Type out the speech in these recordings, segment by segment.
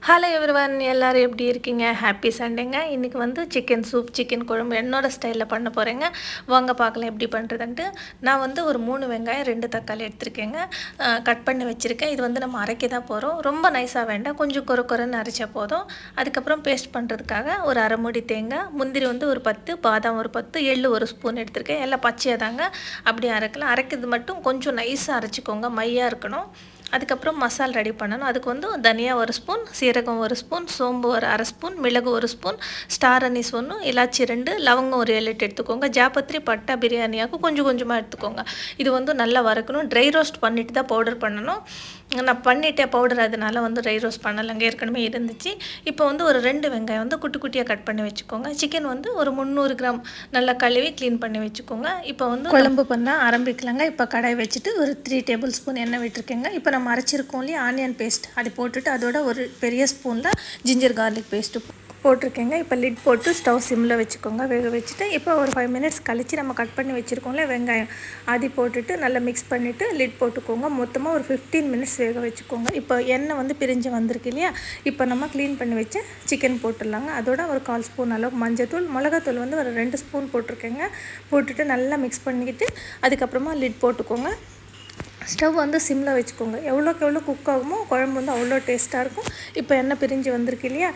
Hello everyone, எல்லாரும் எப்படி இருக்கீங்க? ஹாப்பி சண்டேங்க. இன்றைக்கி வந்து சிக்கன் சூப், சிக்கன் குழம்பு என்னோடய ஸ்டைலில் பண்ண போகிறேங்க. வாங்க பார்க்கலாம் எப்படி பண்ணுறதுன்ட்டு. நான் வந்து ஒரு 3 வெங்காயம் 2 தக்காளி எடுத்துருக்கேங்க. கட் பண்ணி வச்சுருக்கேன். இது வந்து நம்ம அரைக்க தான் போகிறோம். ரொம்ப நைஸாக வேண்டாம், கொஞ்சம் கொரன்னு அரைச்சா போதும். அதுக்கப்புறம் பேஸ்ட் பண்ணுறதுக்காக ஒரு அரை மூடி தேங்காய், முந்திரி வந்து ஒரு 10, பாதாம் ஒரு 10, எள்ளு ஒரு ஸ்பூன் எடுத்துருக்கேன். எல்லாம் பச்சையாக தாங்க, அப்படியே அரைக்கலாம். அரைக்கிறது மட்டும் கொஞ்சம் நைஸாக அரைச்சிக்கோங்க, மையாக இருக்கணும். அதுக்கப்புறம் மசாலா ரெடி பண்ணணும். அதுக்கு வந்து தனியா ஒரு ஸ்பூன், சீரகம் ஒரு ஸ்பூன், சோம்பு ஒரு அரை ஸ்பூன், மிளகு ஒரு ஸ்பூன், ஸ்டார் அனீஸ் 1, இலாச்சி 2, லவங்கம் ஒரு 7 எடுத்துக்கோங்க. ஜாப்பத்திரி, பட்டை, பிரியாணியாக்கும் கொஞ்சம் கொஞ்சமாக எடுத்துக்கோங்க. இது வந்து நல்லா வறுக்கணும். ட்ரை ரோஸ்ட் பண்ணிவிட்டு தான் பவுடர் பண்ணணும். நான் பண்ணிட்டேன் பவுடர், அதனால வந்து ட்ரை ரோஸ்ட் பண்ணலைங்க, ஏற்கனவே இருந்துச்சு. இப்போ வந்து ஒரு 2 வெங்காயம் வந்து குட்டி குட்டியாக கட் பண்ணி வச்சுக்கோங்க. சிக்கன் வந்து ஒரு 300 கிராம் நல்லா கழுவி க்ளீன் பண்ணி வச்சுக்கோங்க. இப்போ வந்து குழம்பு பண்ண ஆரம்பிக்கலாங்க. இப்போ கடாய் வச்சுட்டு ஒரு 3 டேபிள் ஸ்பூன் எண்ணெய் விட்டுருக்கேங்க. இப்போ நம்ம அரைச்சிருக்கோம் இல்லையா ஆனியன் பேஸ்ட், அதை போட்டுட்டு அதோட ஒரு பெரிய ஸ்பூனில் ஜிஞ்சர் கார்லிக் பேஸ்ட்டு போட்டிருக்கேங்க. இப்போ லிட் போட்டு ஸ்டவ் சிம்மில் வச்சுக்கோங்க, வேக வச்சுட்டு இப்போ ஒரு 5 மினிட்ஸ் கழித்து நம்ம கட் பண்ணி வச்சுருக்கோம்ல வெங்காயம், அது போட்டுட்டு நல்லா மிக்ஸ் பண்ணிவிட்டு லிட் போட்டுக்கோங்க. மொத்தமாக ஒரு 15 மினிட்ஸ் வேக வச்சுக்கோங்க. இப்போ எண்ணெய் வந்து பிரிஞ்சு வந்திருக்கு இல்லையா, இப்போ நம்ம க்ளீன் பண்ணி வச்சு சிக்கன் போட்டுடலாங்க. அதோட ஒரு 1/4 ஸ்பூன் அளவு மஞ்சத்தூள், மிளகாத்தூள் வந்து ஒரு 2 ஸ்பூன் போட்டிருக்கேங்க. போட்டுட்டு நல்லா மிக்ஸ் பண்ணிக்கிட்டு அதுக்கப்புறமா லிட் போட்டுக்கோங்க. ஸ்டவ் வந்து சிம்மில் வச்சுக்கோங்க. எவ்வளோக்கு எவ்வளோ குக் ஆகுமோ குழம்பு வந்து அவ்வளோ டேஸ்ட்டாக இருக்கும். இப்போ எண்ணெய் பிரிஞ்சு வந்திருக்கு இல்லையா,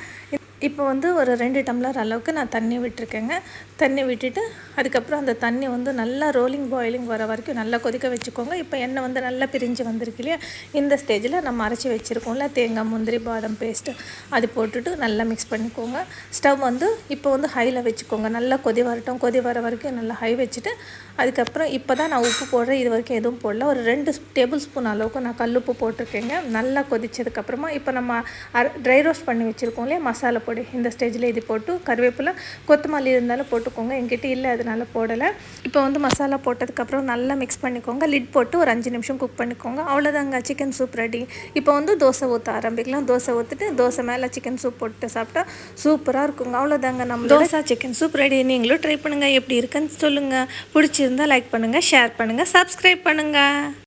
இப்போ வந்து ஒரு 2 டம்ளர் அளவுக்கு நான் தண்ணி விட்டுருக்கேங்க. தண்ணி விட்டுட்டு அதுக்கப்புறம் அந்த தண்ணி வந்து நல்லா பாயிலிங் வர வரைக்கும் நல்லா கொதிக்க வச்சுக்கோங்க. இப்போ எண்ணெய் வந்து நல்லா பிரிஞ்சு வந்திருக்கு இல்லையா, இந்த ஸ்டேஜில் நம்ம அரைச்சி வச்சுருக்கோம்ல தேங்காய், முந்திரி, பாதாம் பேஸ்ட்டு, அது போட்டுட்டு நல்லா மிக்ஸ் பண்ணிக்கோங்க. ஸ்டவ் வந்து இப்போ வந்து ஹையில் வச்சுக்கோங்க. நல்லா கொதி வரட்டும். கொதி வர வரைக்கும் நல்லா ஹை வச்சுட்டு அதுக்கப்புறம் இப்போ தான் நான் உப்பு போடுறேன். இது வரைக்கும் எதுவும் போடல. ஒரு 2 டேபிள் ஸ்பூன் அளவுக்கு நான் கல்லுப்பு போட்டிருக்கேங்க. நல்லா கொதிச்சதுக்கப்புறமா இப்போ நம்ம ட்ரை ரோஸ்ட் பண்ணி வச்சுருக்கோம் இல்லையா மசாலா பொடி, இந்த ஸ்டேஜில் இது போட்டு கருவேப்பிலை, கொத்தமல்லி இருந்தாலும் போட்டுக்கோங்க. என்கிட்ட இல்லை, அதனால் போடலை. இப்போ வந்து மசாலா போட்டதுக்கப்புறம் நல்லா மிக்ஸ் பண்ணிக்கோங்க. லிட் போட்டு ஒரு 5 நிமிஷம் குக் பண்ணிக்கோங்க. அவ்வளோதாங்க, சிக்கன் சூப் ரெடி. இப்போ வந்து தோசை ஊற்ற ஆரம்பிக்கலாம். தோசை ஊற்றிட்டு தோசை மேலே சிக்கன் சூப் போட்டு சாப்பிட்டா சூப்பராக இருக்குங்க. அவ்வளோதாங்க, நம்ம தோசை சிக்கன் சூப் ரெடி. நீங்களும் ட்ரை பண்ணுங்கள், எப்படி இருக்குன்னு சொல்லுங்கள். பிடிச்சிருந்தால் லைக் பண்ணுங்கள், ஷேர் பண்ணுங்கள், சப்ஸ்கிரைப் பண்ணுங்கள்.